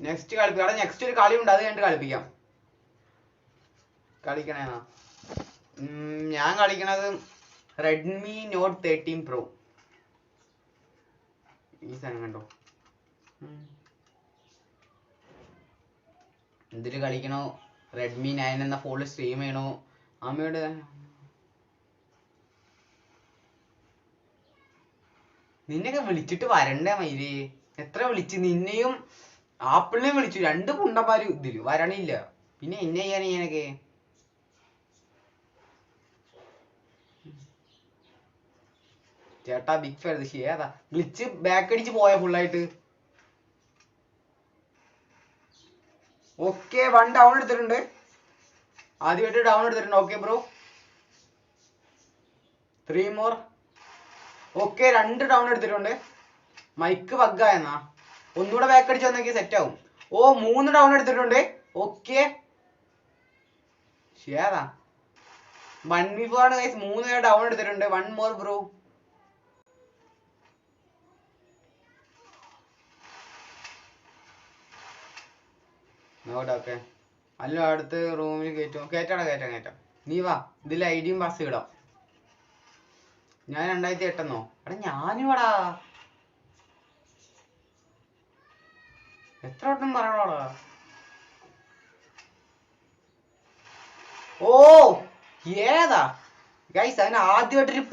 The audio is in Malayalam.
നെക്സ്റ്റ് കളിപ്പിക്കാം. അവിടെ നെക്സ്റ്റ് ഒരു കളി ഉണ്ട്, അത് കഴിഞ്ഞിട്ട് കളിപ്പിക്കാം. കളിക്കണേന്നാ ഞാൻ കളിക്കണത് റെഡ്മി നോട്ട് 13 Pro. ഈ സാധനം കണ്ടോ? എന്തില് കളിക്കണോ? റെഡ്മി 9 എന്ന ഫോണിൽ സ്ട്രീം ചെയ്യണോ? അമ്മയോട് നിന്നെയൊക്കെ വിളിച്ചിട്ട് വരണ്ടേ മയില്? എത്ര വിളിച്ച് നിന്നെയും ആപ്പിളിനെയും വിളിച്ചു, 2 പുണ്ടന്മാര് ഇതില് വരണില്ല. പിന്നെ എന്നെ ചെയ്യാൻ ഇങ്ങനൊക്കെ? ചേട്ടാ ബിഗ് ഫാൻ ഏതാ വിളിച്ച് ബാക്ക് അടിച്ച് പോയ ഫുള്ളായിട്ട്. ഓക്കെ 1 ഡൗൺ എടുത്തിട്ടുണ്ട്, ആദ്യമായിട്ട് ഡൗൺ എടുത്തിട്ടുണ്ട്. Okay bro 3 more. Okay 2 down എടുത്തിട്ടുണ്ട്. മൈക്ക് ബഗ്ഗായെന്നാ, ഒന്നുകൂടെ ബാക്ക് അടിച്ച് വന്നെങ്കിൽ സെറ്റ് ആവും. ഓ 3 ഡൗൺ എടുത്തിട്ടുണ്ട്. ഓക്കെ ഏതാ 1v4 ആണ് ഗൈസ്. 3 പേര് ഡൗൺ എടുത്തിട്ടുണ്ട്. 1 മോർ ബ്രോ. ഓക്കെ അല്ല അടുത്ത് റൂമിൽ കയറ്റുമോ? കയറ്റാം. നീ വാ, ഇതിൽ ഐഡിയും പാസ് ഇടാം. ഞാൻ 2008 എടാ ഞാനിവടാ. എത്ര വട്ടം പറയണോടാ? ഓ ഏതാ ഗൈസ്, അതിന് ആദ്യമായിട്ടൊരു